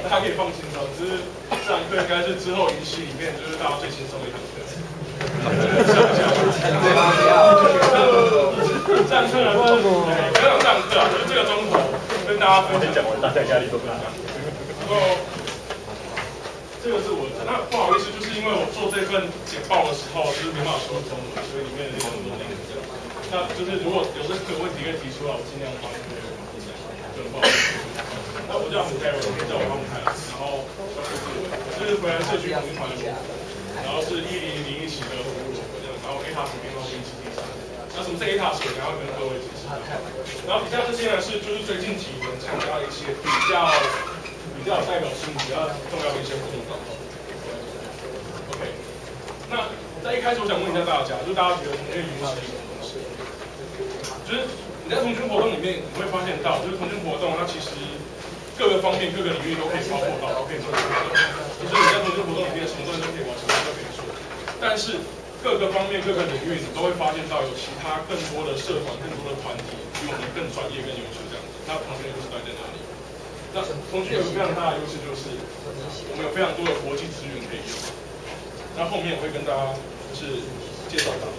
大家可以放心哦，就是这堂课应该是之后仪式里面就是大家最轻松的一堂课。对吧？这堂课呢，这堂课啊，就是这个钟头跟大家分享。讲完，大家压力都不大。然后这个是我的，那不好意思，就是因为我做这份简报的时候，就是没办法说中文，所以里面的内容都那个这样。那就是如果有任何问题可以提出来，我尽量帮你们就不好意思。那我叫胡泰荣，可以叫我帮我开。然后就是回来社区同一团的，然后是1001期的然后 A 塔手编号是173。那什么是 A 塔手？然后跟各位解释。然后底下这些呢是就是最近几年参加一些比较有代表性、比较重要的一些活动方法。OK， 那在一开始我想问一下大家，就是大家觉得同军营是什么东西？就是你在同军活动里面，你会发现到，就是同军活动它其实各个方面、各个领域都可以包括到，都可以做到。就是你在同军活动里面，什么东西都可以玩，什么都可以做。但是各个方面、各个领域，你都会发现到有其他更多的社团、更多的团体比我们更专业、更优秀这样子。那同军的优势在哪里？那同军有个非常大的优势就是我们有非常多的国际资源可以用。那后面我会跟大家就是介绍到。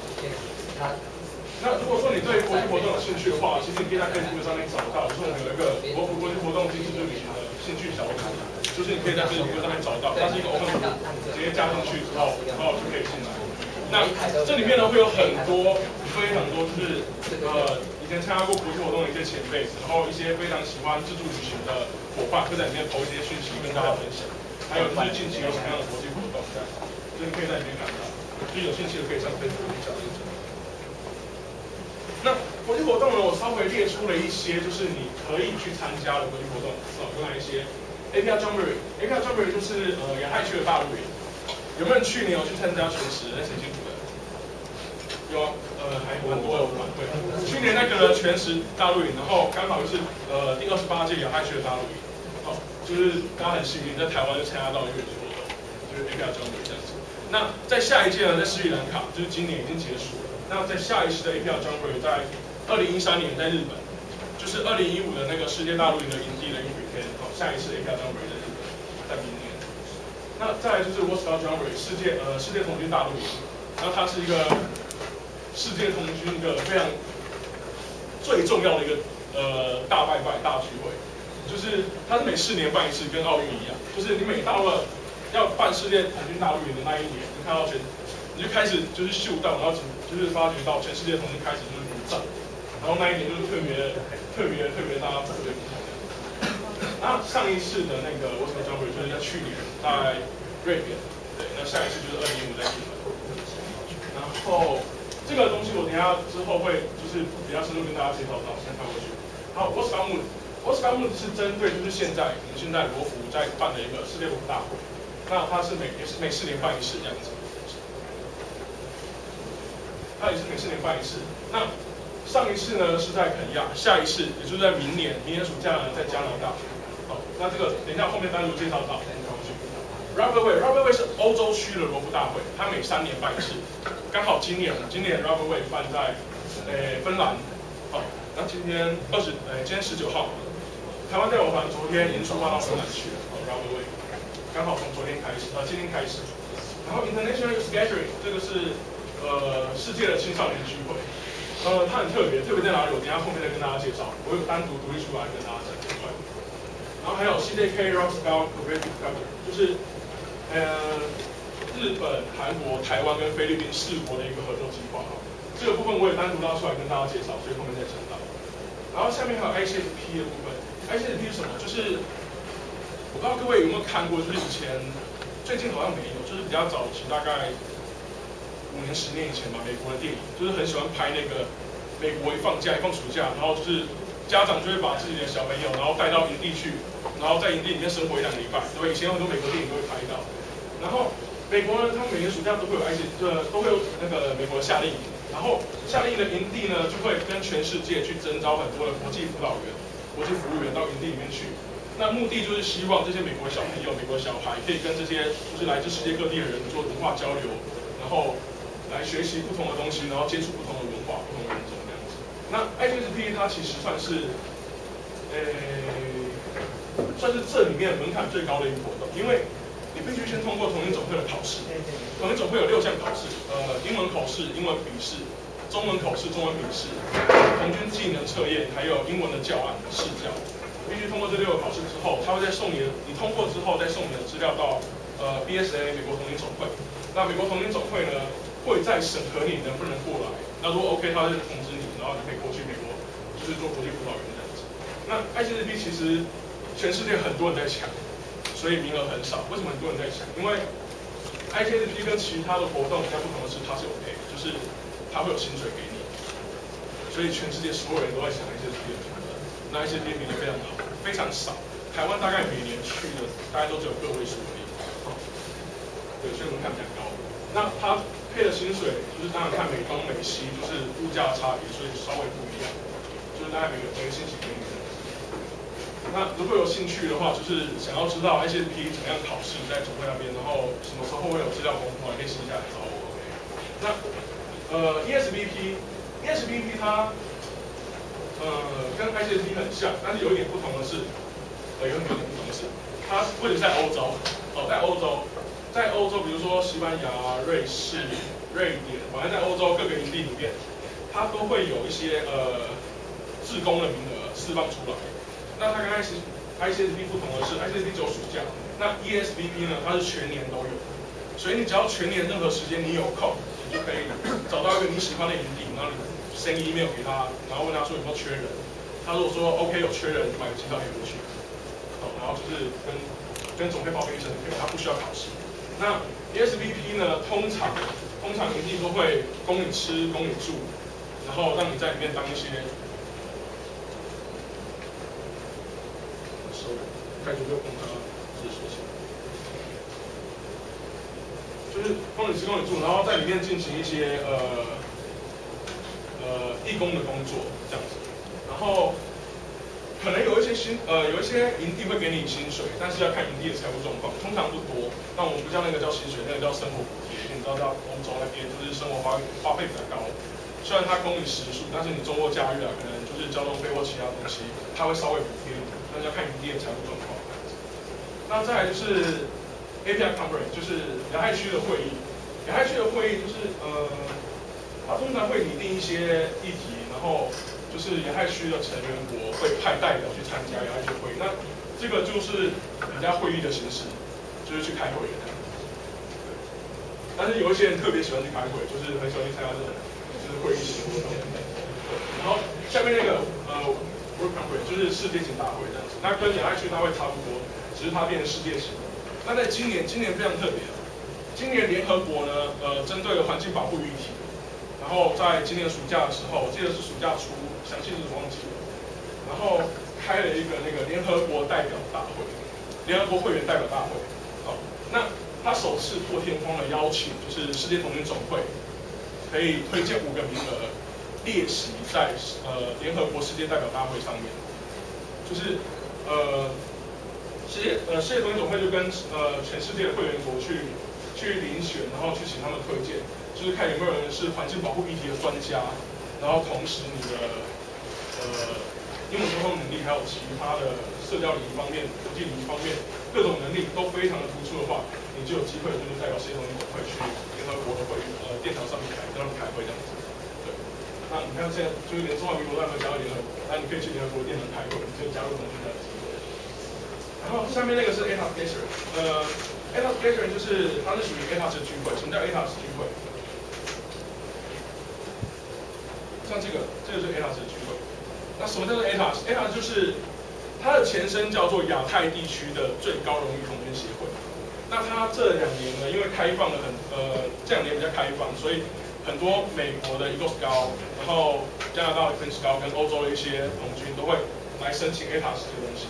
那如果说你对国际活动有兴趣的话，其实你可以在 Facebook 上面找到，就是我们有一个国际活动经济旅行的兴趣小组，就是你可以在 Facebook 上面找到，它是一个 open group， 直接加进去之后，然后就可以进来。那这里面呢会有很多非常多，就是以前参加过国际活动的一些前辈，然后一些非常喜欢自助旅行的伙伴会在里面投一些讯息跟大家分享，还有就是近期有什么样的国际活动，就是可以在里面看到，就是有兴趣的可以上 Facebook 去找一找。那国际活动呢，我稍微列出了一些，就是你可以去参加的国际活动，有哪一些 ？APR Jamboree，APR Jamboree 就是亚太区的大陆营。有没有人去年有去参加全时？那谁辛苦的？有啊，还蛮多的团队。去年那个全时大陆营，然后刚好就是第28届亚太区的大陆营，哦，就是大家很幸运在台湾就参加到一个活动，就是 APR Jamboree 这样子。那在下一届呢，在斯里兰卡，就是今年已经结束了。那在下一次的 APR Jamboree 在2013年在日本，就是2015的那个世界大陆营的营地的一个雨天，好，下一次 APR Jamboree 在日本，在明年。那再来就是 World Scout Jamboree 世界童军大陆营，然后它是一个世界童军一个非常最重要的一个大拜拜大聚会，就是它是每4年办一次，跟奥运一样，就是你每到了要办世界童军大陆营的那一年，你看到你就开始就是嗅到，然后就是发觉到全世界童军开始就是鼓掌，然后那一年就是特别大家特别鼓掌。然后上一次的那个World Scout Jamboree就是在去年在瑞典，对，那下一次就是2015在日本。然后这个东西我等一下之后会就是比较深入跟大家介绍到，先看过去。好，World Scout Mood是针对就是我们现在罗浮在办的一个世界罗浮大会，那它是也是每4年办一次这样子。它也是每4年办一次。那上一次呢是在肯亚，下一次也就是在明年暑假呢在加拿大。好，那这个等一下后面单独介绍到。Rubberway 是欧洲区的罗浮大会，它每3年办一次。刚好今年 Rubberway 办在芬兰。好，那今天19号，台湾代表团昨天已经出发到芬兰去了。Rubberway 刚好从今天开始。然后 International Youth Gathering 这个是世界的青少年聚会，它很特别在哪里？我等一下后面再跟大家介绍，我有单独独立出来跟大家讲出来。然后还有 CJK Rock Scout Cooperative Club， 就是日本、韩国、台湾跟菲律宾4国的一个合作计划。这个部分我也单独拉出来跟大家介绍，所以后面再讲到。然后下面还有 ICSP 的部分 ，ICSP 是什么？就是我不知道各位有没有看过，就是以前最近好像没有，就是比较早期，大概5年、10年以前吧，美国的电影就是很喜欢拍那个美国一放暑假，然后就是家长就会把自己的小朋友，然后带到营地去，然后在营地里面生活1-2个礼拜。对，以前很多美国电影都会拍到。然后美国呢，他们每年暑假都会有都会有那个美国的夏令营，然后夏令营的营地呢，就会跟全世界去征召很多的国际辅导员、国际服务员到营地里面去。那目的就是希望这些美国小朋友、美国小孩可以跟这些就是来自世界各地的人做文化交流，然后来学习不同的东西，然后接触不同的文化、不同的人种这样子。那 ICSP 它其实算是，算是这里面门槛最高的一个活动，因为你必须先通过童军总会的考试。童军总会有6项考试，英文口试、英文笔试、中文口试、中文笔试、童军技能测验，还有英文的教案试教。必须通过这6个考试之后，他会再送你通过之后再送你的资料到BSA 美国童军总会。那美国童军总会呢会再审核你能不能过来。那如果 OK， 他就通知你，然后你可以过去美国，就是做国际辅导员这样子。那 ICSP 其实全世界很多人在抢，所以名额很少。为什么很多人在抢？因为 ICSP 跟其他的活动比较不同的是，它是有 pay， 就是它会有薪水给你，所以全世界所有人都在抢 ICSP 的名额。那 ICSP 名额非常好，非常少。台湾大概每年去的大概都只有个位数而已。对，所以门槛比较高。那它配的薪水就是当然看美东美西，就是物价的差别，所以稍微不一样。就是大概每个星期给你的。那如果有兴趣的话，就是想要知道 ICSP 怎么样考试，在总会那边，然后什么时候会有资料公布，可以私下来找我。那ESBP 它跟 ICSP 很像，但是有一点不同的是，它不仅在欧洲，在欧洲，比如说西班牙、瑞士、瑞典，反正在欧洲各个营地里面，它都会有一些志工的名额释放出来。那它跟 ICSP 不同的是 ，ICSP 只有暑假，那 ESBP 呢，它是全年都有，所以你只要全年任何时间你有空，你就可以找到一个你喜欢的营地，然后你 send email 给他，然后问他说有没有缺人，他如果说 OK 有缺人，就买个机票飞过去，然后就是跟总会报备一声，他不需要考试。那 ESBP 呢，通常营地都会供你吃、供你住，然后让你在里面当一些。开始就供他自己说起来，就是供你吃供你住，然后在里面进行一些义工的工作这样子，然后可能有一些营地会给你薪水，但是要看营地的财务状况，通常不多。那我们不叫那个叫薪水，那个叫生活补贴。你知道在欧洲那边就是生活花费比较高，虽然它供你食宿，但是你周末假日啊，可能就是交通费或其他东西，它会稍微补贴你，但是要看营地的财务状况。那再来就是 API Conference， 就是亚太区的会议。亚太区的会议就是它通常会拟定一些议题，然后就是亚太区的成员国会派代表去参加亚太区会议。那这个就是人家会议的形式，就是去开会的。但是有一些人特别喜欢去开会，就是很喜欢去参加这种就是会议型活动。然后下面那个World Conference 就是世界型大会这样子，那跟亚太区大会差不多。只是它变成世界型。那在今年非常特别，今年联合国呢，针对环境保护议题，然后在今年暑假的时候，我记得是暑假初，详细日子忘记了，然后开了一个那个联合国代表大会，联合国会员代表大会。好，那他首次破天荒的邀请，就是世界童军总会，可以推荐5个名额列席在联合国世界代表大会上面，就是世界童军总会就跟全世界的会员国去遴选，然后去请他们推荐，就是看有没有人是环境保护议题的专家，然后同时你的英文沟通能力还有其他的社交礼仪方面、国际礼仪方面各种能力都非常的突出的话，你就有机会就是代表世界童军总会去联合国的殿堂上面跟他们开会这样子。对，那你看现在就是连中华民国都还没有加入联合国，那你可以去联合国殿堂开会，你就加入童军的机会。然后下面那个是 ATAS Gathering，ATAS Gathering 就是它是属于 ATAS 的聚会。什么叫 ATAS 聚会？像这个就是 ATAS 的聚会。那什么叫做 ATAS？ATAS 就是它的前身叫做亚太地区的最高荣誉童军协会。那它这2年呢，因为开放了这2年比较开放，所以很多美国的 Eagle Scout， 然后加拿大的 Queen Scout 跟欧洲的一些童军都会来申请 ATAS 这个东西。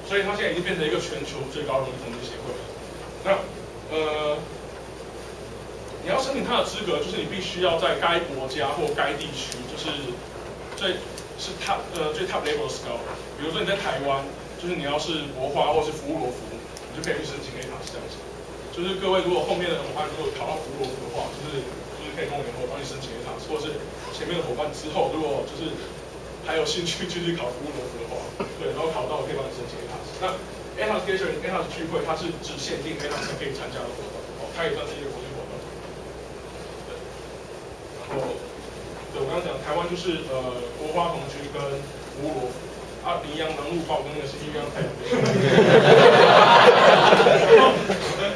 所以它现在已经变成一个全球最高荣誉童军协会了。那你要申请它的资格，就是你必须要在该国家或该地区，就是最 top level 的 scout。比如说你在台湾，就是你要是国花或是服务罗服，你就可以去申请 ATAS 这样子。就是各位如果后面的伙伴如果考到服务罗服的话，就是可以跟我联络帮你申请 ATAS， 或者是前面的伙伴之后如果就是还有兴趣继续考服务罗浮的话，对，然后考到我可以帮你申请 ATAS。那 ATAS Gathering、ATAS 聚会，它是只限定 ATAS 才可以参加的活动，它也算是一个国际活动。对，然后，对我刚刚讲，台湾就是国花童军跟服务罗浮。羚羊南路豹跟那个是鸳鸯太阳。然后，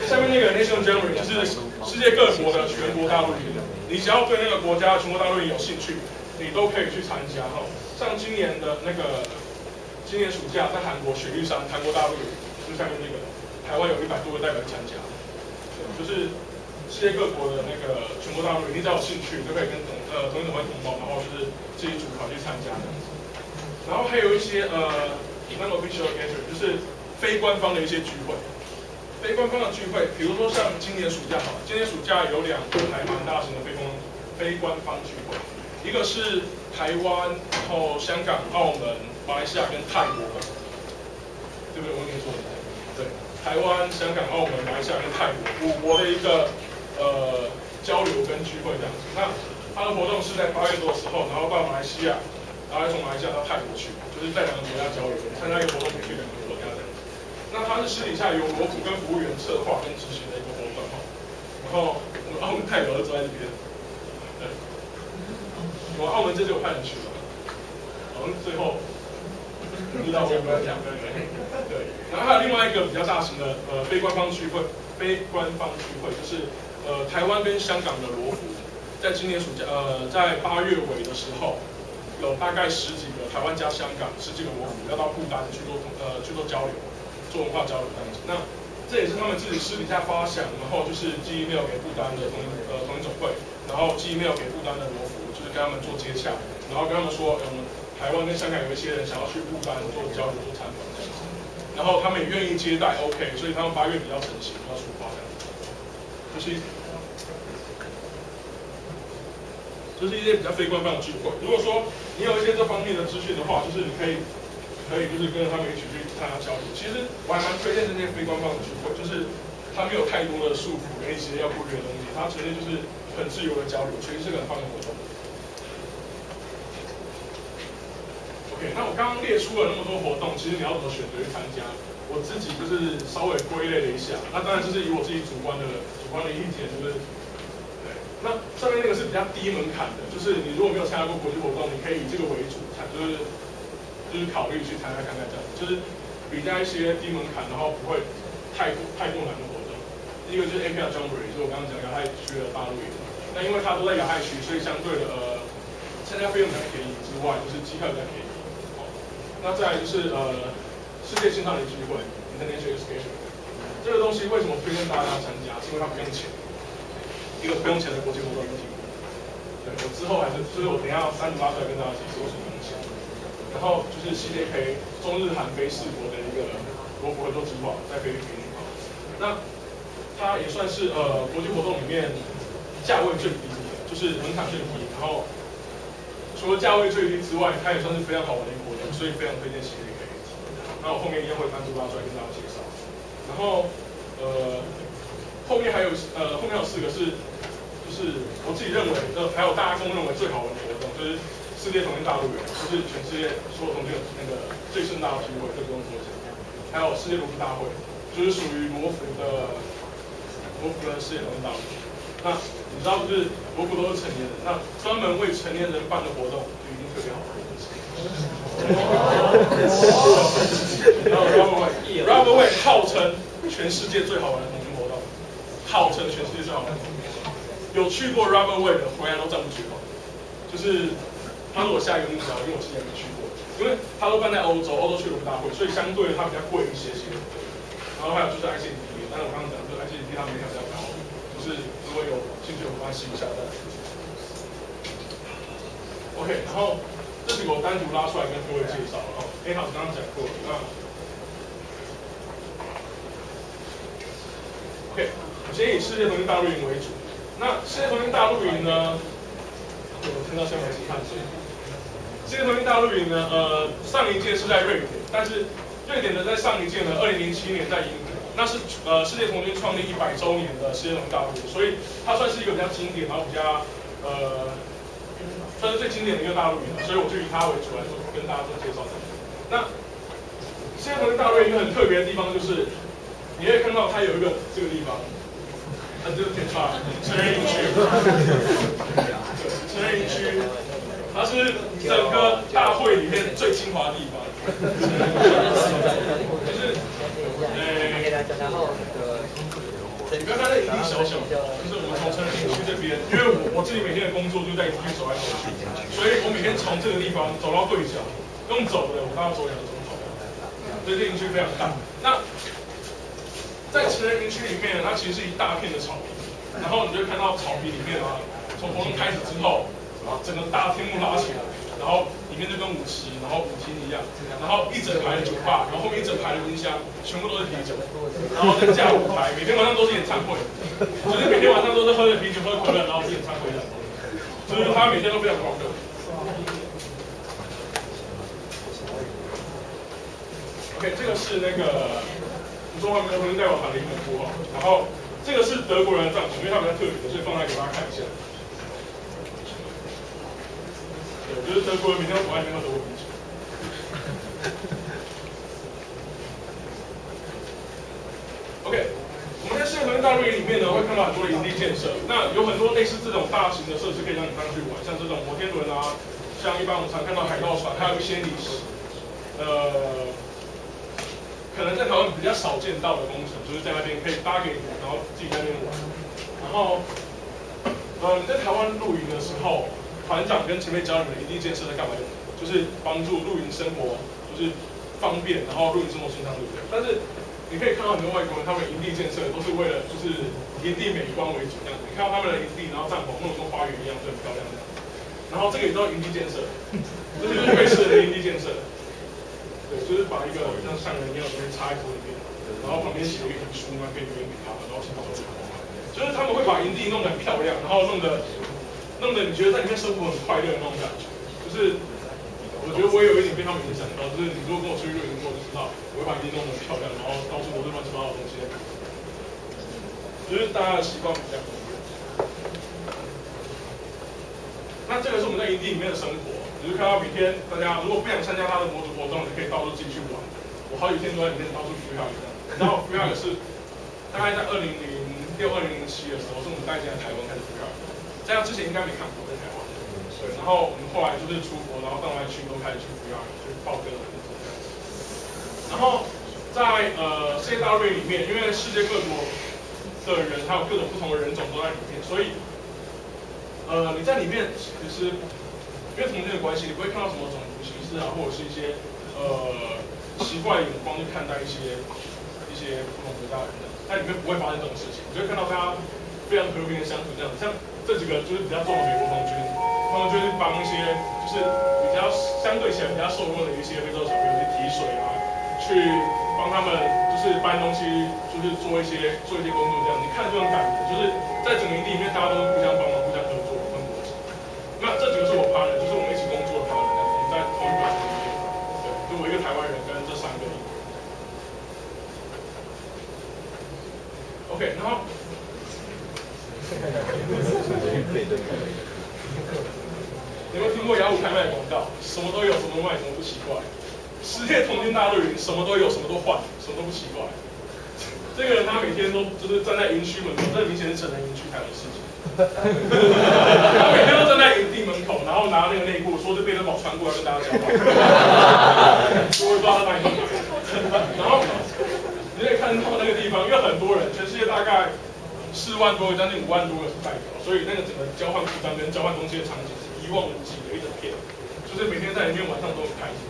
下面那个 National Jamboree 就是世界各国的全国大陆营，你只要对那个国家的全国大陆营有兴趣，你都可以去参加哈。像今年暑假在韩国雪域山韩国大陆营，就是下面那个台湾有100多个代表参加，就是世界各国的那个全国大陆营，你只要有兴趣，你就可以跟同一总会同胞，然后就是自己组团去参加这样子。然后还有一些non-official gathering， 就是非官方的一些聚会。非官方的聚会，比如说像今年暑假好了，今年暑假有2个还蛮大型的非官方聚会，一个是台湾，然后香港、澳门、马来西亚跟泰国的，对不对？我念错了。对，台湾、香港、澳门、马来西亚跟泰国5国的一个交流跟聚会这样子。那它的活动是在8月多的时候，然后到马来西亚。然后从马来西亚到泰国去，就是在2个国家交流，参加一个活动可以去2个国家这样子。那它是私底下由罗浮跟服务员策划跟执行的一个活动哈。然后我们澳门代表就坐在这边，对，我们澳门这就有派人去了，好像最后不知道我有没有讲对。然后还有另外一个比较大型的非官方聚会就是台湾跟香港的罗浮，在今年暑假在8月尾的时候。有大概10几个台湾加香港10几个罗浮要到不丹去做交流，做文化交流这样子。那这也是他们自己私底下发想，然后就是寄 email 给不丹的同一总会，然后寄 email 给不丹的罗浮，就是跟他们做接洽，然后跟他们说，我们台湾跟香港有一些人想要去不丹做交流、做参访这样子，然后他们也愿意接待 ，OK， 所以他们8月比较成型，要出发这样子，就是一些比较非官方的聚会。如果说你有一些这方面的资讯的话，就是你可以就是跟着他们一起去参加交流。其实我还蛮推荐这些非官方的聚会，就是它没有太多的束缚跟一些要顾虑的东西，它纯粹就是很自由的交流，其实是个很棒的活动。OK， 那我刚刚列出了那么多活动，其实你要怎么选择去参加？我自己就是稍微归类了一下，那当然就是以我自己主观的意见，就是。那上面那个是比较低门槛的，就是你如果没有参加过国际活动，你可以以这个为主，就是考虑去参加看看这样，就是比较一些低门槛，然后不会太过难的活动。第一个就是 APR Jamboree， 就是我刚刚讲亚太区的大陆营。那因为它都在亚太区，所以相对的参加费用比较便宜之外，就是机票比较便宜。那再来就是世界性上的聚会 ，International Education， 这个东西为什么推荐大家参加？是因为它不用钱。一个不用钱的国际活动题目，对我之后就是我等一下38出来跟大家解释为什么不用钱。然后就是 CDK 中日韩非4国的一个罗浮合作计划，在菲律宾。那它也算是国际活动里面价位最低的，就是门槛最低。然后除了价位最低之外，它也算是非常好玩的一个活动，所以非常推荐 CDK。那我后面一样会单独拉出来跟大家介绍。然后后面还有4个就是我自己认为还有大家公认为最好玩的活动，就是世界童军大陆营，就是全世界所有童军的那个最盛大的聚会，这不用说讲。还有世界罗浮大会，就是属于罗浮的世界童军大陆营。那你知道，就是罗浮都是成年人，那专门为成年人办的活动就已经特别好玩了。然后 Rubber Way 号称全世界最好玩的童军活动，号称全世界最好玩的童军活动。有去过 Rubber Way 的回来都赞不绝口，就是它是我下一个目标，因为我之前没去过，因为它都办在欧洲去罗浮大会，所以相对它比较贵一些。然后还有就是 ICDP， 但是我刚刚讲就是 ICDP 它门槛比较高，就是如果有兴趣的关系一下再来。OK， 然后这几个我单独拉出来跟各位介绍了。好，刚刚讲过了。那 OK， 我先以世界童军大陆营为主。那世界童军大陆营呢？我听到下面是看谁？世界童军大陆营呢？上一届是在瑞典，但是瑞典的在上一届呢，2007年在英国，那是世界童军创立100周年的世界童军大陆营，所以它算是一个比较经典，然后比较算是最经典的一个大陆营，所以我就以它为主来做跟大家做介绍。那现在大陆营一个很特别的地方就是，你可以看到它有一个这个地方，它就是成人营区，成人营区，它是整个大会里面最精华的地方，就是，你不要看那营地小小，就是我们从成人营区这边，因为我自己每天的工作就在营区走来走去，所以我每天从这个地方走到对角，用走的我大概走2个钟头，所以这营区非常大。那在成人营区里面，它其实是一大片的草皮，然后你就看到草皮里面啊，从活动开始之后，整个大天幕拉起来，然后里面就跟舞池，然后舞厅一样，然后一整排的酒吧，然后后面一整排的音箱，全部都是啤酒，然后再架舞台，每天晚上都是演唱会，就是每天晚上都是喝着啤酒喝可乐，然后是演唱会的，就是他每天都非常狂热。OK， 这个是那个中华民国代表团的一本符号，然后这个是德国人的帐篷，因为它比较特别，所以放在给大家看一下。对，就是德国人每天都躲在里面喝德国啤酒。OK， 我们在现在大陆营里面呢，会看到很多的营地建设，那有很多类似这种大型的设施可以让你上去玩，像这种摩天轮啊，像一般我们常看到海盗船，还有一些可能在台湾比较少见到的工程，就是在那边可以搭给你，然后自己在那边玩。然后，你在台湾露营的时候，团长跟前辈教你们营地建设在干嘛用？就是帮助露营生活，就是方便，然后露营生活顺畅，对不对？但是你可以看到很多外国人，他们营地建设都是为了就是营地美观为主这样子。你看到他们的营地，然后帐篷弄得跟花园一样，就很漂亮这样。然后这个也叫营地建设，这就是瑞士的营地建设。对，就是把一个像上人一样的东西插在土里面，然后旁边写一本书嘛，可以留言给他们，然后请他们去看。就是他们会把营地弄得很漂亮，然后弄得你觉得在里面生活很快乐的那种感觉。就是我觉得我也有一点被他们影响到，就是你如果跟我出去露营过，就知道我会把营地弄得很漂亮，然后到处都是乱七八糟的东西。就是大家的习惯不一样。那这个是我们在营地里面的生活。你就看到每天大家如果不想参加他的模组活动，你可以到处自己去玩。我好几天都在里面到处free hug这样。然后free hug是大概在2006、2007的时候，是我们带进来台湾开始free hug。在那之前应该没看过在台湾。对，然后我们后来就是出国，然后到哪里去都开始去free hug，去报歌的那种。然后在世界大陆里面，因为世界各国的人，还有各种不同的人种都在里面，所以你在里面其实。因为同性的关系，你不会看到什么种族歧视啊，或者是一些奇怪的眼光去看待一些不同国家的人，在里面不会发生这种事情，你就会看到大家非常和平的相处这样。像这几个就是比较重的美国童军，他们就是帮一些就是比较相对起来比较受弱的一些非洲小朋友去提水啊，去帮他们就是搬东西，就是做一些工作这样。你看这种感觉，就是在整个营地里面大家都互相帮忙、互相合作。那这几个是我partner，就是我们一起工作的partner，我们在同一个团里面，对，就我一个台湾人跟这3个。OK， 然后，你有没有听过雅虎开卖的广告？什么都有，什么都卖，什么不奇怪。世界童军大露营，什么都有，什么都换，什么都不奇怪。这个人他每天都就是站在营区门口，这明显是成人营区才有事情。他每天都站在营地门口，然后拿那个内裤，说是贝德堡穿过来跟大家讲话。我也不知道他哪里弄来的。然后你可以看到那个地方，因为很多人，全世界大概4万多个，将近5万多个是代表，所以那个整个交换服装跟交换东西的场景是一望无际的一整片，就是每天在里面晚上都很开心。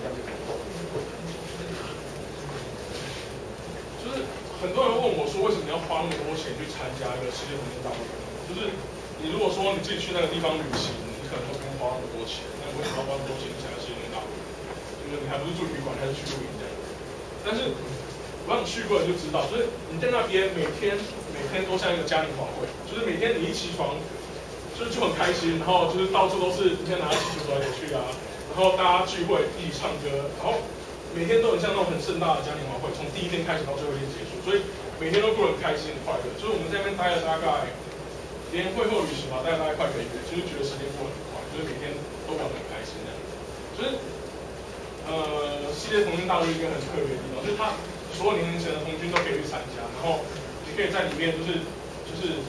就是很多人问我说，为什么你要花那么多钱去参加一个世界童军大会？就是你如果说你自己去那个地方旅行，你可能都不用花那么多钱，那为什么要花那么多钱去参加世界童军大会？就是你还不是住旅馆，还是去露营这样。但是我让你去过你就知道，就是你在那边每天都像一个嘉年华会，就是每天你一起床就很开心，然后就是到处都是你看拿着气球走来走去啊，然后大家聚会一起唱歌，然后每天都很像那种很盛大的嘉年华会，从第一天开始到最后一天结束，所以每天都过得很开心很快乐。就是我们在那边待了大概连会后旅行嘛，待了大概快1个月，就是觉得时间过得很快。就是每天都玩得很开心这样子。就是世界童军大会一个很特别的地方，就是它所有年龄层的童军都可以去参加，然后你可以在里面就是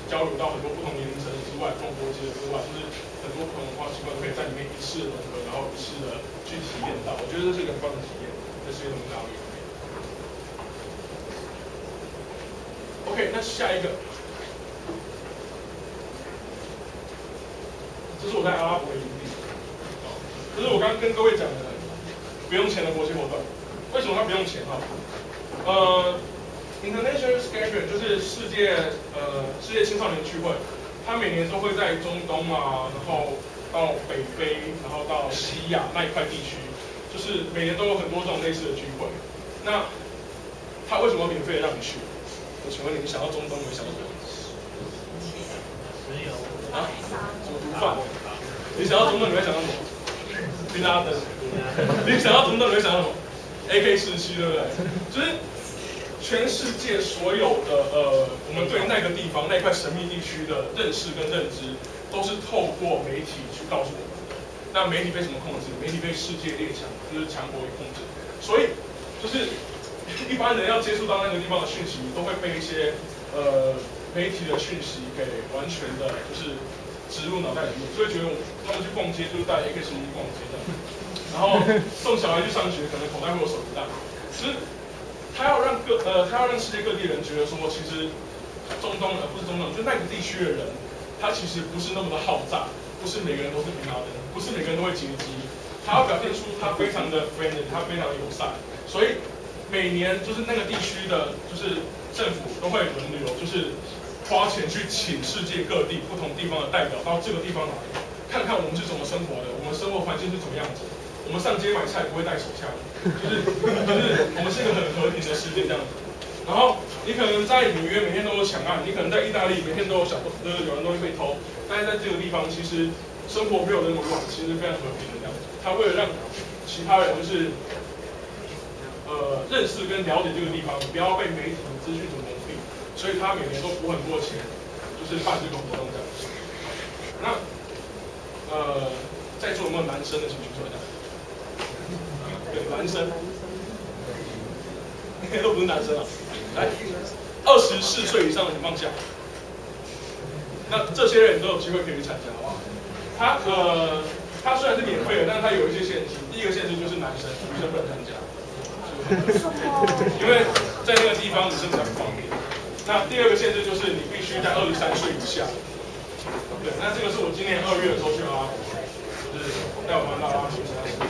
交流到很多不同年龄层之外，不同国籍之外，就是很多不同文化习惯都可以在里面一次的融合，然后一次的去体验到。我觉得这是一个很棒的体验，在世界童军大会里面。OK， 那下一个，这是我在阿拉伯的营地，这是我刚刚跟各位讲的不用钱的国际活动。为什么它不用钱哈？International Gathering 就是世界青少年聚会，它每年都会在中东啊，然后到北非，然后到西亚那一块地区，就是每年都有很多这种类似的聚会。那它为什么免费的让你去？我请问你想到中东，你会想到什么？石油啊？什么毒贩？你想到中东，你会想到什么？宾拉登。你想到中东，你会想到什么 ？AK-47，对不对？就是全世界所有的我们对那个地方那一块神秘地区的认识跟认知，都是透过媒体去告诉我们的。那媒体被什么控制？媒体被世界列强，就是强国给控制。所以就是一般人要接触到那个地方的讯息，都会被一些媒体的讯息给完全的就是植入脑袋里面，所以觉得他们去逛街就是带 AK-47去逛街这样，然后送小孩去上学，可能口袋会有手榴弹，其实。他要让世界各地人觉得说，其实中东不是中东，就那个地区的人，他其实不是那么的好诈，不是每个人都是宾拉登，不是每个人都会劫机，他要表现出他非常的 friendly， 他非常的友善，所以每年就是那个地区的，就是政府都会轮流，就是花钱去请世界各地不同地方的代表到这个地方来，看看我们是怎么生活的，我们生活环境是怎么样子。我们上街买菜不会带手枪，就是我们是一个很和平的世界这样子。然后你可能在纽约每天都有抢案，你可能在意大利每天都有有人东西被偷，但是在这个地方其实生活没有那么乱，其实非常和平的这样子。他为了让其他人就是认识跟了解这个地方，不要被媒体的资讯所蒙蔽，所以他每年都补很多钱，就是办这个活动这样子。那在座有没有男生的请举手一下？对，男生，应该都不是男生啊。来，24岁以上的请放下。那这些人都有机会可以去参加，好不好？他虽然是免费的，但是他有一些限制。第一个限制就是男生，女生不能参加，因为在那个地方女生比较不方便。那第二个限制就是你必须在23岁以下。对，那这个是我今年2月的时候去阿拉伯，就是带我们到阿拉伯去参加。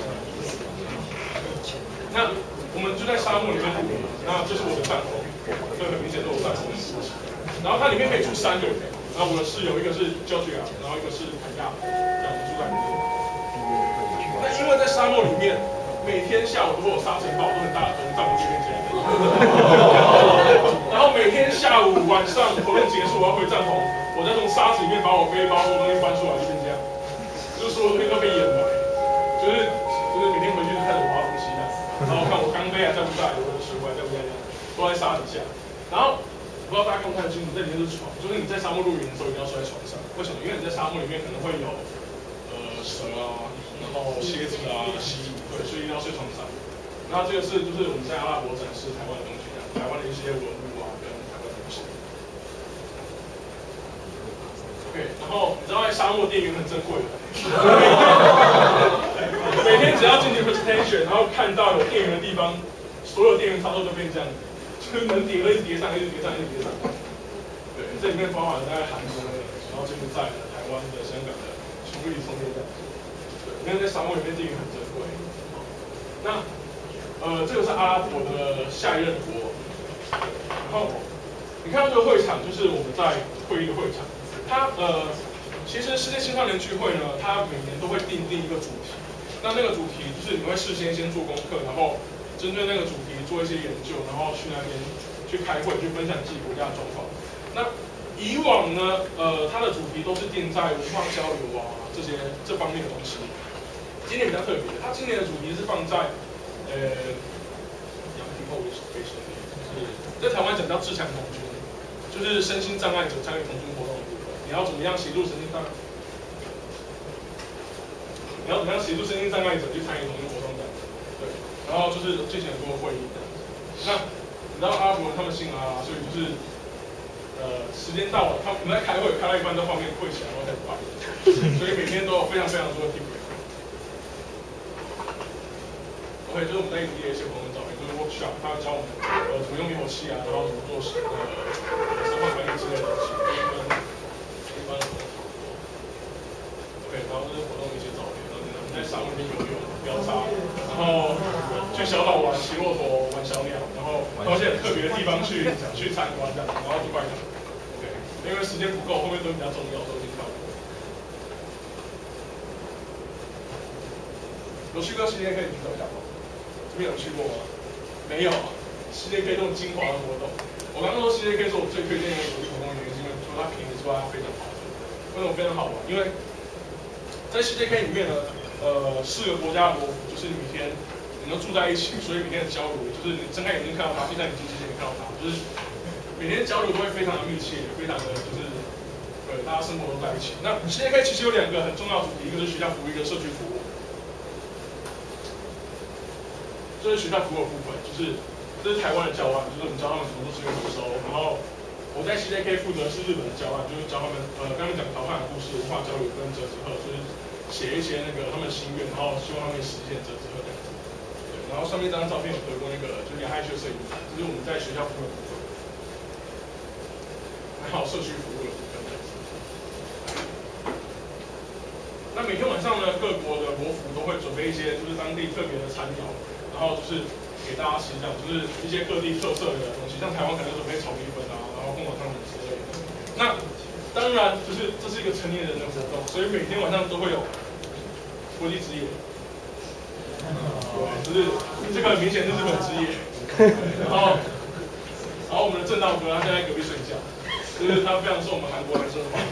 那我们就在沙漠里面露营，那这是我的帐篷，这很明显是我帐篷的事情。然后它里面可以住3个人，然后我的室友一个是 Georgia， 然后一个是凯亚，然后我们住在里面。那因为在沙漠里面，每天下午都会有沙尘暴，都很大的风，帐篷就变这样。然后每天下午晚上活动结束，我要回帐篷，我再从沙子里面把我背包或东西搬出来，就变这样，就是所有东西都被掩埋，就是每天回去就开始挖东西的。然后看我钢杯还在不在，我的水壶还在不在，都在沙底下。然后不知道大家看不看得清楚，这里面是床，就是你在沙漠露营的时候一定要睡在床上。为什么？因为你在沙漠里面可能会有蛇啊，然后蝎子啊、蜥蜴，对，所以一定要睡床上。然后这个是就是我们在阿拉伯展示台湾的东西，台湾的一些文物啊跟台湾的东西。OK， 然后你知道在沙漠电源很珍贵的。每天只要进去 presentation， 然后看到有电源的地方，所有电源操作都变这样子，就是能叠的一直叠上，一直叠上，一直叠上。对，这里面包含了大概韩国的，然后柬埔寨的、台湾的、香港的，全部一起充电这样子。对，因为在沙漠里面电源很珍贵。那这个是阿拉伯的下一任国，然后你看到这个会场，就是我们在会议的会场，它其实世界青少年聚会呢，它每年都会定一个主题。那个主题就是你会事先做功课，然后针对那个主题做一些研究，然后去那边去开会，去分享自己国家的状况。那以往呢，它的主题都是定在文化交流啊这方面的东西。今年比较特别，它今年的主题是放在养体后可以说，就是在台湾讲叫自强童军，就是身心障碍者参与童军活动的部分。你要怎么样协助身心障碍？你要怎么样协助身心障碍者去参与童军活动这样子，对，然后就是进行很多的会议这样子。那你知道阿拉伯人他们姓阿拉，所以就是时间到了，我们在开会，开到一半在后面跪起来，然后再拜，所以每天都有非常非常多的 feedback。OK， 就是我们在营地的一些活动照片，就是 workshop， 他教我们怎么用灭火器啊，然后怎么做生化管理之类的东西，跟一般的活动差不多。OK， 然后这是活动的一些照片，然后我们在沙漠里面游泳、飙沙，然后去小岛玩骑骆驼、玩小鸟，然后到一些很特别的地方去参观这样，然后就拜访。OK， 因为时间不够，后面都比较重要，都已经跳过。有去过CDK可以举手一下吗？这边有去过吗？没有。CDK 这种精华的活动，我刚刚说 CDK 是我最推荐的一个活动的原因，是因为除了它便宜之外，它非常好玩。为什么非常好玩？因为在 CDK 里面呢，4个国家的罗浮，就是每天你都住在一起，所以每天的交流，就是你睁开眼睛看到他，闭上眼睛之前你看到他，就是每天交流都会非常的密切，非常的就是大家生活都在一起。那 CDK 其实有2个很重要的主题，一个是学校服务，一个社区服务。这是学校服务的部分，这是台湾的教案，就是我们教他们怎么做资源回收。然后我在 CJK 负责是日本的教案，就是教他们刚刚讲逃犯的故事、文化交流跟折纸鹤，就是写一些那个他们的心愿，然后希望他们实现折纸鹤这样子。对，然后上面这张照片有得过那个就是亚太区摄影展，这是我们在学校服务的部分，还有社区服务的部分这样子。那每天晚上呢，各国的国服都会准备一些就是当地特别的餐肴。然后就是给大家吃，这样就是一些各地特色的东西，像台湾可能准备炒米粉啊，然后贡丸汤圆之类的。那当然就是这是一个成年人的活动，所以每天晚上都会有国际之夜。对，就是这个很明显是日本之夜。然后我们的正道哥他现在在隔壁睡觉，就是他非常受我们韩国男生的欢迎。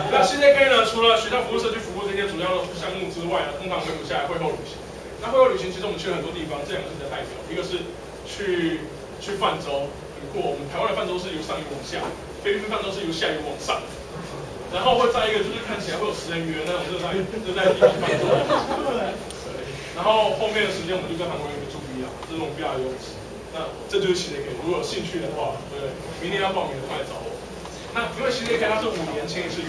那CJK呢，除了学校服务、社区服务这些主要的项目之外呢，通常会留下来会后旅行。那会后旅行其实我们去了很多地方，这2个是比较代表，一个是去泛舟，我们台湾的泛舟是由上游往下，菲律宾泛舟是由下游往上。然后会再一个就是看起来会有10人约那种热带地方泛舟。然后后面的时间我们就跟韩国人住 VR， 这种 VR 游泳池。那这就是CJK，如果有兴趣的话，对，明年要报名的快来找我。那因为 CJK 它是5年签一次约，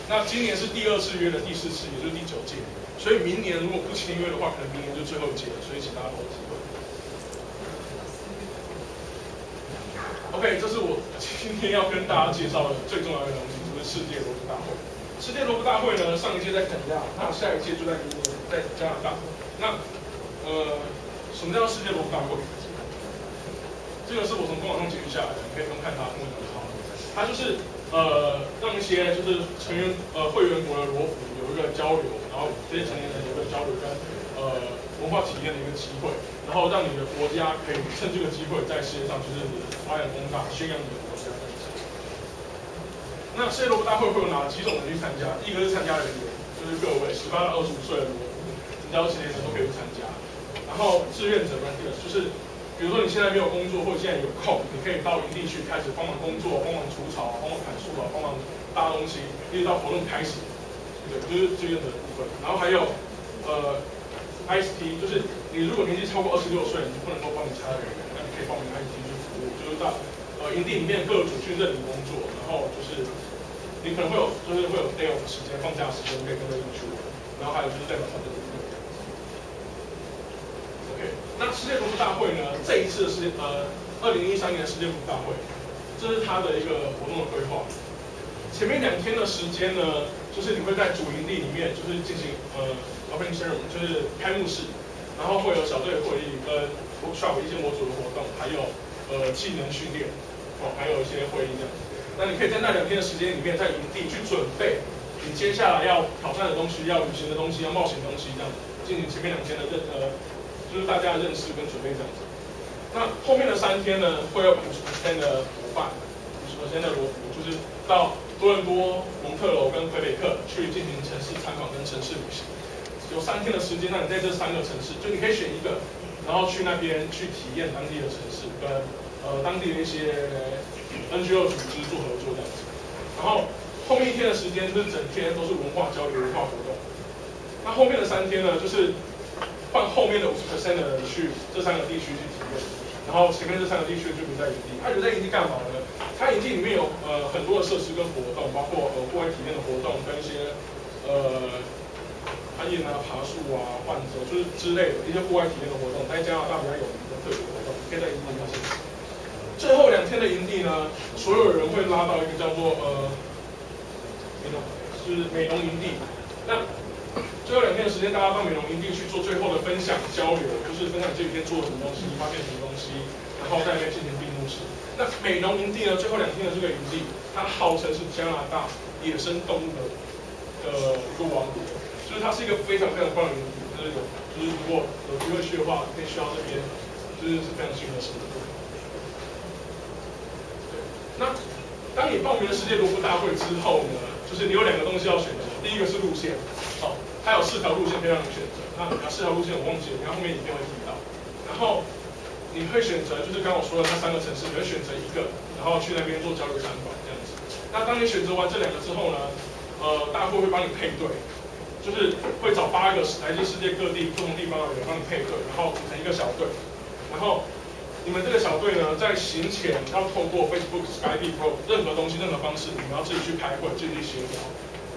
那今年是第2次约的第4次，也就是第9届，所以明年如果不签约的话，可能明年就最后一届了，所以请大家把握机会。OK， 这是我今天要跟大家介绍的最重要的东西，就是世界罗浮大会。世界罗浮大会呢，上一届在肯亚，那下一届就在明年在加拿大。那什么叫世界罗浮大会？这个是我从官网上解释下来的，你可以不用看它，跟我讲就好了。它就是让一些就是成员会员国的罗浮有一个交流，然后这些成年人有一个交流跟文化体验的一个机会，然后让你的国家可以趁这个机会在世界上就是发扬光大，宣扬你的国家。那世界罗浮大会会有哪几种人去参加？第一个是参加人员，就是各位18到25岁的罗浮，只要成年人都可以去参加。然后志愿者呢，就是比如说你现在没有工作，或者现在有空，你可以到营地去开始帮忙工作，帮忙除草，帮忙砍树啊，帮忙搭东西，一直到活动开始。对，就是志愿者的部分。然后还有IST， 就是你如果年纪超过26岁，你不能够帮你参加人员，那你可以报名 IST 去服务，就是到营地里面各组去认领工作，然后就是你可能会有day off 时间，放假时间可以跟着一起去玩。然后还有就是代表团队的部分。那世界罗浮大会呢？这一次的2013年的世界罗浮大会，这是它的一个活动的规划。前面2天的时间呢，就是你会在主营地里面，就是进行opening ceremony， 就是开幕式，然后会有小队会议跟 workshop 一些模组的活动，还有技能训练，还有一些会议这样。那你可以在那2天的时间里面，在营地去准备你接下来要挑战的东西、要旅行的东西、要冒险的东西，这样进行前面2天的就是大家的认识跟准备这样子。那后面的3天呢，会有50% 的伙伴，50% 的罗浮，就是到多伦多、蒙特楼跟魁北克去进行城市参访跟城市旅行。有3天的时间，让你在这3个城市，就你可以选一个，然后去那边去体验当地的城市跟当地的一些 NGO 组织做合作这样子。然后后面1天的时间就是整天都是文化交流、文化活动。那后面的3天呢，就是换后面的50% 的人去这3个地区去体验，然后前面这3个地区就留在营地。他留在营地干嘛呢？他营地里面有很多的设施跟活动，包括户外体验的活动跟一些攀岩啊、爬树啊、换手就是之类的一些户外体验的活动，在加拿大比较有名的特别活动，可以在营地上现场。最后2天的营地呢，所有人会拉到一个叫做就是美容营地。那最后2天的时间，大家到美容营地去做最后的分享交流，就是分享这几天做了什么东西，发现什么东西，然后在那边进行闭幕式。那美容营地呢，最后2天的这个营地，它号称是加拿大野生动物的一个王国，就是它是一个非常非常棒的营地，就是如果有机会去的话，可以去到这边，就是非常幸运的事。那当你报名了世界萝卜大会之后呢，就是你有2个东西要选择，第一个是路线，它有4条路线可以让你选择。那4条路线我忘记了，你看后面影片会提到。然后你会选择，就是刚我说的那3个城市，你会选择1个，然后去那边做交流参观这样子。那当你选择完这2个之后呢，大会会帮你配对，就是会找8个来自世界各地不同地方的人帮你配对，然后组成一个小队，然后你们这个小队呢，在行前要透过 Facebook、Skype、Pro 任何东西、任何方式，你们要自己去开会、自己去协调，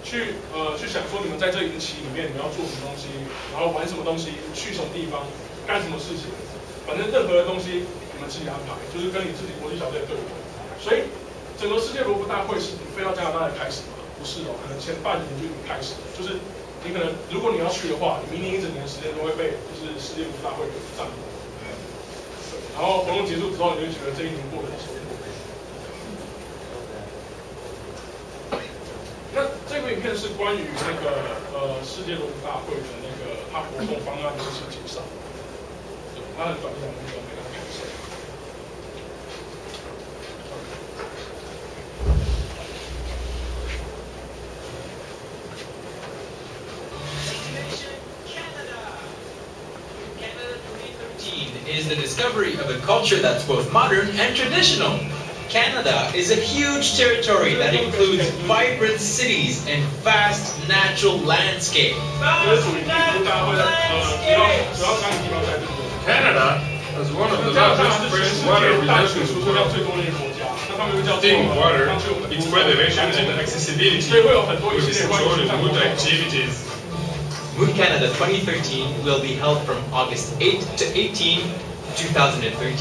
去想说你们在这营期里面你们要做什么东西，然后玩什么东西，去什么地方，干什么事情，反正任何的东西你们自己安排，就是跟你自己国际小队对伍。所以整个世界萝卜大会是你飞到加拿大的开始吗？不是哦，可能前半年就已经开始了，就是你可能如果你要去的话，你明年1整年的时间都会被就是世界萝卜大会给占领。然后活动结束之后，你就觉得这1年过得很舒服。那这部影片是关于那个世界萝卜大会的那个它活动方案的一些介绍，它很短，2分钟，给大家看一下。Is the discovery of a culture that's both modern and traditional. Canada is a huge territory that includes vibrant cities and vast natural landscape. Canada is one of the largest freshwater resources in the world. Clean water, its preservation and accessibility will ensure the good activities. Mood Canada 2013 will be held from August 8 to 18, 2013.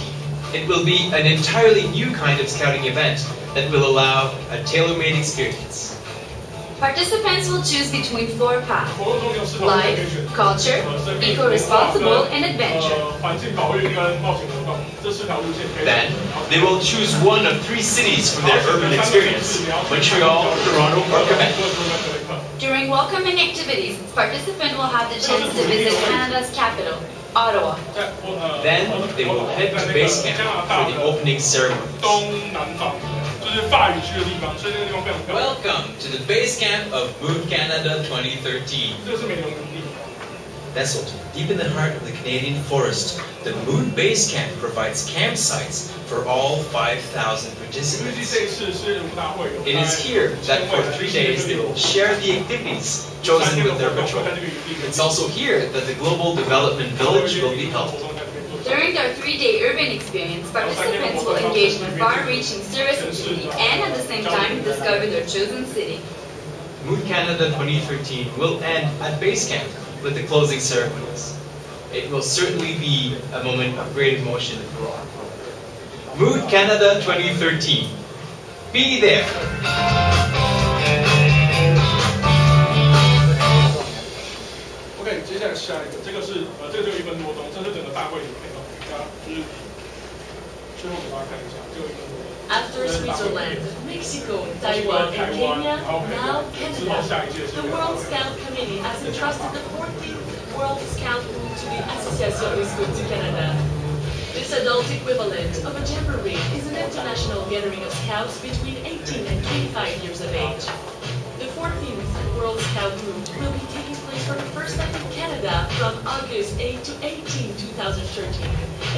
It will be an entirely new kind of scouting event that will allow a tailor-made experience. Participants will choose between 4 paths: life, culture, eco-responsible, and adventure. Then, they will choose one of 3 cities for their urban experience: Montreal, Toronto, or Quebec. During welcoming activities, participants will have the chance to visit Canada's capital, Ottawa. Then, they will head to base camp for the opening ceremony. Welcome to the base camp of Mood Canada 2013. Nestled deep in the heart of the Canadian forest, the Mood Base Camp provides campsites for all 5,000 participants. It is here that for 3 days they will share the activities chosen with their patrol. It's also here that the Global Development Village will be held. During their 3-day urban experience, participants will engage in far-reaching service activity and at the same time discover their chosen city. Mood Canada 2013 will end at base camp with the closing ceremonies. It will certainly be a moment of great emotion for all. Mood Canada 2013. Be there! OK， 接下来下一个，这个就1分多钟，这是整个大会影片哦，大家就是最后给大家看一下，就1分多钟。After Switzerland, Mexico, Taiwan, and Kenya, now Canada. The World Scout Committee has entrusted the 14th World Scout Route to the Association des Scouts du Canada. This adult equivalent of a jamboree is an international gathering of scouts between 18 and 25 years of age. The 14th World Scout Route will be taking place for the first time in Canada from August 8 to 18, 2013.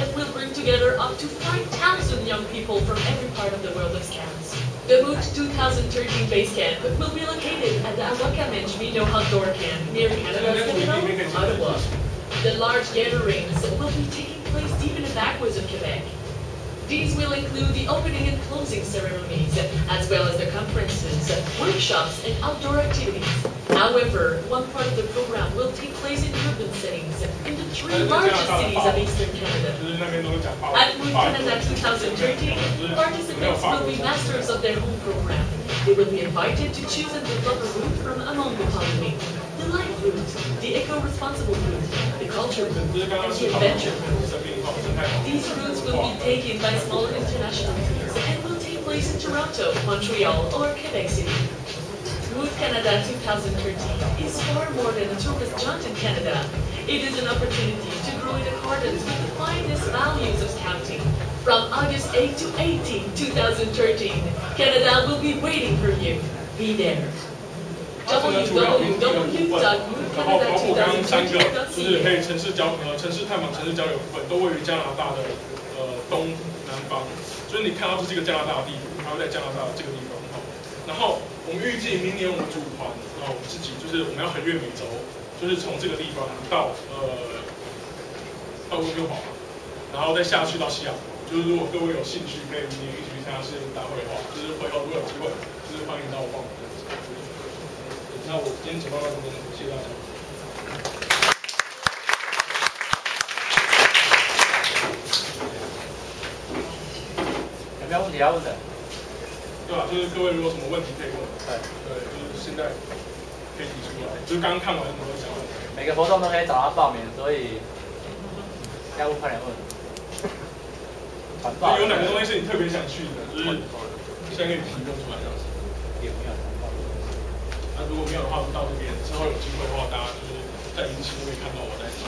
It will bring together up to 5,000 young people from every part of the world of Scouts. The MOOT 2013 base camp will be located at the Awakamanchmino outdoor camp near Canada's capital, Ottawa. The large gatherings will be taking place deep in the backwoods of Quebec. These will include the opening and closing ceremonies, as well as the conferences, workshops, and outdoor activities. However, one part of the program will take place in urban settings in the three largest cities of Eastern Canada. At MOOT Canada 2013, participants will be masters of their own program. They will be invited to choose and develop a route from among the following: the life route, the eco-responsible route, the culture route, and the adventure route. These routes will be taken by smaller international teams and will take place in Toronto, Montreal, or Quebec City. MOOT Canada 2013 is far more than a tourist jaunt in Canada. It is an opportunity to grow in accordance with the finest values of Scouting. From August 8 to 18, 2013, Canada will be waiting for you. Be there. 然后包括刚刚3个，就是可以城市探访、城市交流部分，都位于加拿大的东南方。就是你看到这是一个加拿大的地图，它会在加拿大的这个地方。然后我们预计明年我们组团，然后我们自己就是我们要横越美洲，就是从这个地方到温哥华，然后再下去到西雅图。就是如果各位有兴趣，可以明年一起去参加世界大会的话，就是会后如果有机会，就是欢迎到我报名。那我今天简报到这边，谢谢大家。有没有问题要问的？对吧？就是各位如果有什么问题可以问，对，就是现在可以提出来。就是刚刚看完什么想法？每个活动都可以找他报名，所以要不快点问。团报有哪个东西是你特别想去的？就是现在可以提供出来这样子。有没有团报？那如果没有的话，就到这边。之后有机会的话，大家就是在迎新会看到我在提。